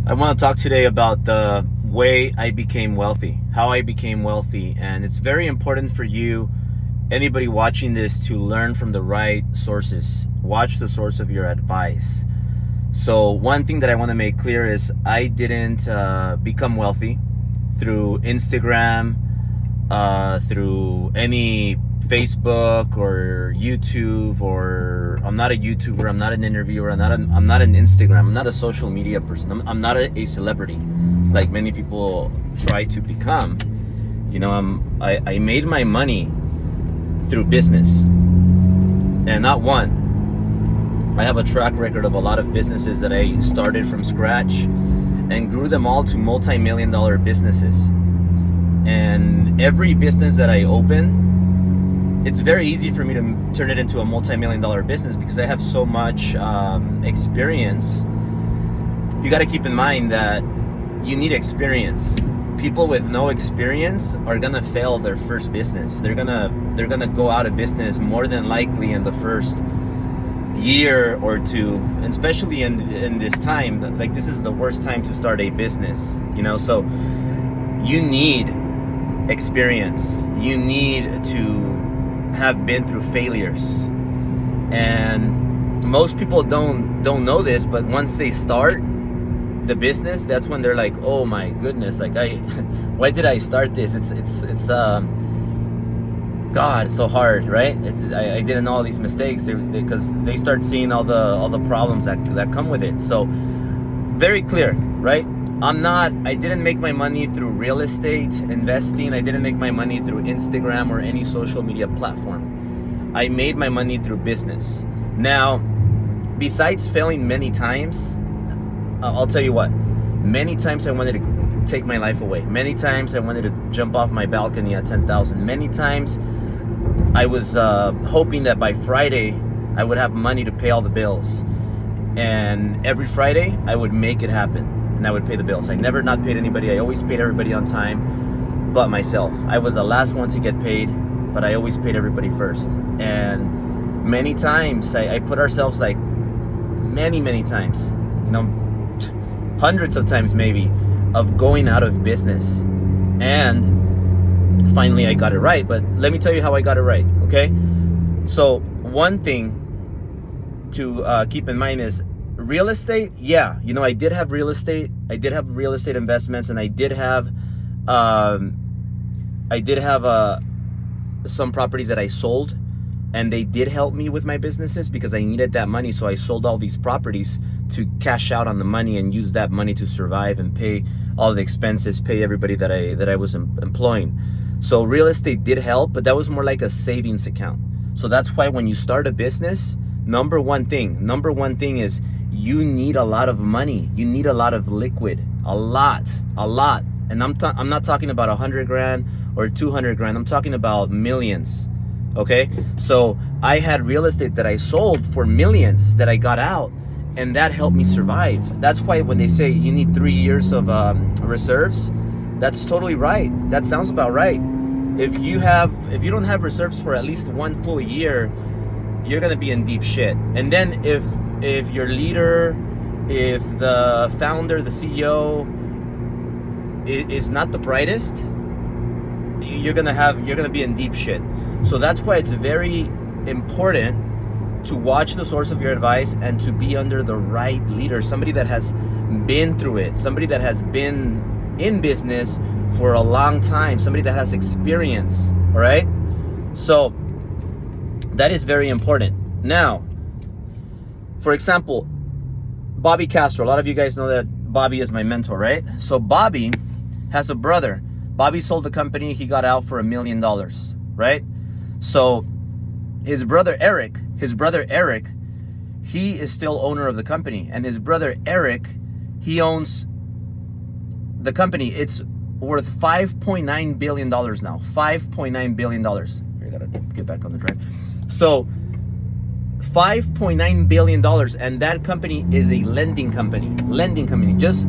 I want to talk today about the way I became wealthy, how I became wealthy. And it's very important for you, anybody watching this, to learn from the right sources. Watch the source of your advice. So one thing that I want to make clear is I didn't become wealthy through Instagram, through any Facebook or YouTube, or I'm not a YouTuber, I'm not an interviewer, I'm not an Instagram, I'm not a social media person, I'm not a celebrity like many people try to become. You know, I made my money through business, and not one. I have a track record of a lot of businesses that I started from scratch and grew them all to multi-million-dollar businesses. And every business that I open, it's very easy for me to turn it into a multi-million-dollar business because I have so much experience. You got to keep in mind that you need experience. People with no experience are gonna fail their first business. They're gonna go out of business more than likely in the first year or two, and especially in this time. Like, this is the worst time to start a business, you know. So you need experience. You need to have been through failures, and most people don't know this, but once they start the business, that's when they're like, oh my goodness, like why did I start this? It's God, it's so hard, right? I didn't know all these mistakes because they start seeing all the problems that come with it. So very clear, right? I didn't make my money through real estate investing. I didn't make my money through Instagram or any social media platform. I made my money through business. Now, besides failing many times, I'll tell you what, many times I wanted to take my life away. Many times I wanted to jump off my balcony at 10,000. Many times I was hoping that by Friday I would have money to pay all the bills. And every Friday I would make it happen. And I would pay the bills. I never not paid anybody. I always paid everybody on time but myself. I was the last one to get paid, but I always paid everybody first. And many times I put ourselves, like many times, you know, hundreds of times maybe, of going out of business. And finally I got it right. But let me tell you how I got it right, okay? So one thing to keep in mind is real estate. Yeah, you know, I did have real estate. I did have real estate investments, and I did have some properties that I sold, and they did help me with my businesses because I needed that money. So I sold all these properties to cash out on the money and use that money to survive and pay all the expenses, pay everybody that I was employing. So real estate did help, but that was more like a savings account. So that's why when you start a business, number one thing is you need a lot of money. You need a lot of liquid, a lot. And I'm not talking about 100 grand or 200 grand. I'm talking about millions. Okay. So I had real estate that I sold for millions that I got out, and that helped me survive. That's why when they say you need 3 years of reserves, that's totally right. That sounds about right. If you don't have reserves for at least 1 full year, you're gonna be in deep shit. And then if your leader, if the founder, the CEO is not the brightest, you're gonna be in deep shit. So that's why it's very important to watch the source of your advice and to be under the right leader, somebody that has been through it, somebody that has been in business for a long time, somebody that has experience. All right, so that is very important. Now, for example, Bobby Castro. A lot of you guys know that Bobby is my mentor, right? So Bobby has a brother. Bobby sold the company. He got out for $1 million, right? So his brother Eric, he is still owner of the company. And his brother Eric, he owns the company. It's worth $5.9 billion now. $5.9 billion. I gotta get back on the track. So $5.9 billion, and that company is a lending company, just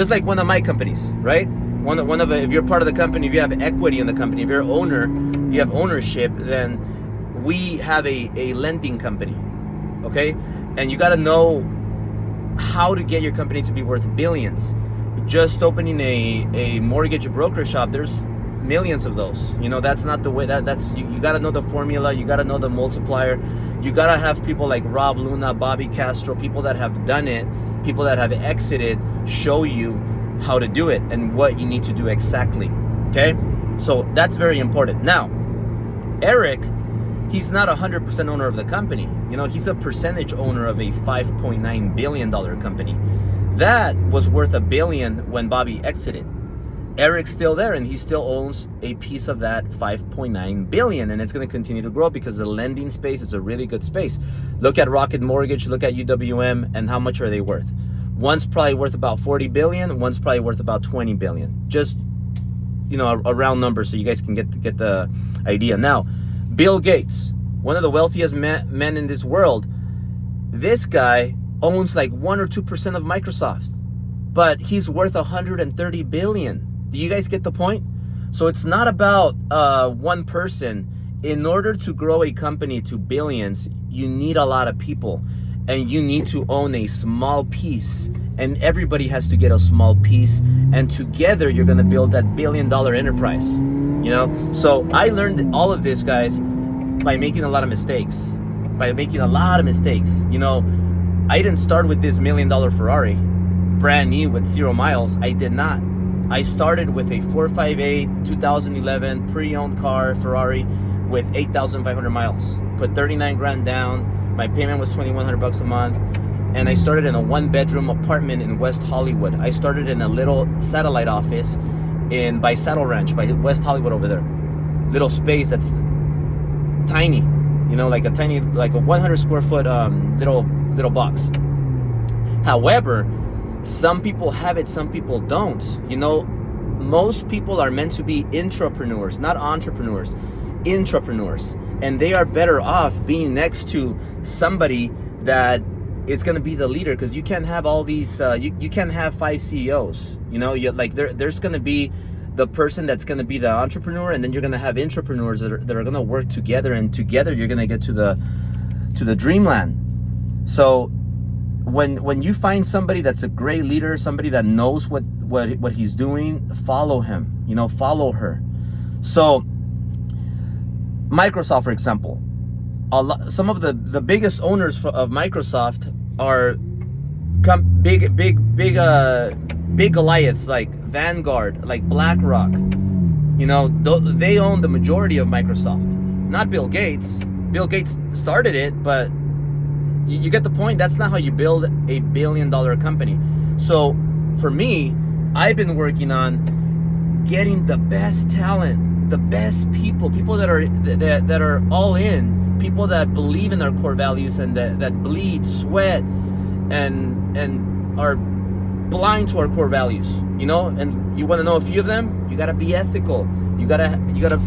like one of my companies, right? One of if you're part of the company, if you have equity in the company, if you're an owner, you have ownership, then we have a lending company, okay? And you got to know how to get your company to be worth billions. Just opening a mortgage broker shop, there's millions of those. You know, that's not the way. That's you got to know the formula. You got to know the multiplier. You got to have people like Rob Luna, Bobby Castro, people that have done it, people that have exited, show you how to do it and what you need to do exactly. Okay, so that's very important. Now, Eric, he's not 100% owner of the company. You know, he's a percentage owner of a $5.9 billion company. That was worth $1 billion when Bobby exited. Eric's still there, and he still owns a piece of that 5.9 billion, and it's going to continue to grow because the lending space is a really good space. Look at Rocket Mortgage, look at UWM, and how much are they worth? One's probably worth about 40 billion, one's probably worth about 20 billion. Just, you know, a round number so you guys can get the idea. Now, Bill Gates, one of the wealthiest men in this world, this guy owns like 1 or 2% of Microsoft, but he's worth 130 billion. Do you guys get the point? So it's not about one person. In order to grow a company to billions, you need a lot of people, and you need to own a small piece, and everybody has to get a small piece, and together you're gonna build that $1 billion enterprise. You know, so I learned all of this, guys, by making a lot of mistakes. You know, I didn't start with this $1 million Ferrari brand new with 0 miles. I did not. I started with a 458 2011 pre-owned car Ferrari with 8,500 miles. Put 39 grand down. My payment was $2,100 a month, and I started in a 1-bedroom apartment in West Hollywood. I started in a little satellite office by Saddle Ranch, by West Hollywood over there. Little space that's tiny, you know, like a 100 square foot little box. However, some people have it, some people don't. You know, most people are meant to be intrapreneurs, not entrepreneurs, intrapreneurs. And they are better off being next to somebody that is going to be the leader, because you can't have all these, you can't have 5 CEOs. You know, there's going to be the person that's going to be the entrepreneur, and then you're going to have intrapreneurs that are going to work together, and together you're going to get to the dreamland. So when you find somebody that's a great leader, somebody that knows what he's doing, follow him, you know, follow her. So Microsoft, for example, some of the biggest owners of Microsoft are big Goliaths like Vanguard, like BlackRock. You know, they own the majority of Microsoft, not Bill Gates. Bill Gates started it, but you get the point. That's not how you build a $1 billion company. So for me, I've been working on getting the best talent, the best people that are all in, people that believe in their core values and that bleed, sweat, and are blind to our core values. You know, and you want to know a few of them? You got to be ethical. You gotta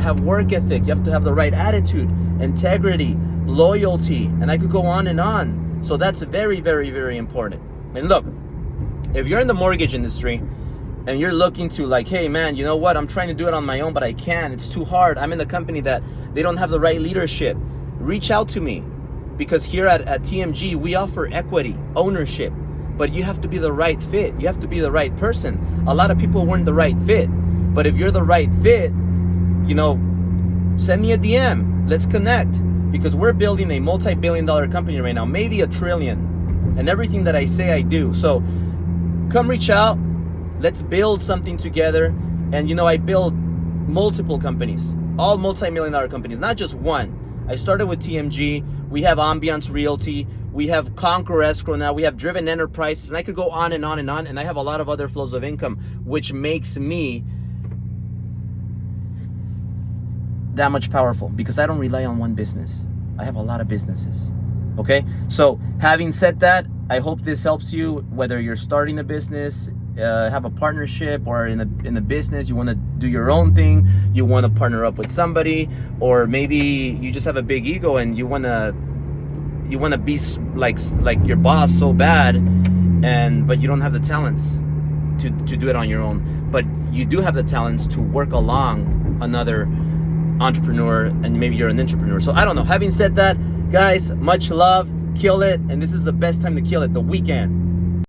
have work ethic. You have to have the right attitude, integrity, loyalty, and I could go on and on. So that's very, very, very important. And look, if you're in the mortgage industry and you're looking to like, hey man, you know what, I'm trying to do it on my own, but I can't, it's too hard. I'm in a company that they don't have the right leadership. Reach out to me, because here at TMG, we offer equity, ownership, but you have to be the right fit. You have to be the right person. A lot of people weren't the right fit, but if you're the right fit, you know, send me a DM, let's connect. Because we're building a multi-billion-dollar company right now, maybe $1 trillion. And everything that I say, I do. So come reach out. Let's build something together. And you know, I build multiple companies, all multi-million-dollar companies, not just one. I started with TMG. We have Ambiance Realty. We have Conquer Escrow now. We have Driven Enterprises. And I could go on and on and on. And I have a lot of other flows of income, which makes me that much powerful, because I don't rely on one business. I have a lot of businesses. Okay, so having said that, I hope this helps you, whether you're starting a business, have a partnership, or in a business you want to do your own thing, you want to partner up with somebody, or maybe you just have a big ego and you want to be like your boss so bad, but you don't have the talents to do it on your own, but you do have the talents to work along another entrepreneur, and maybe you're an entrepreneur. So I don't know. Having said that, guys, much love, kill it, and this is the best time to kill it, the weekend.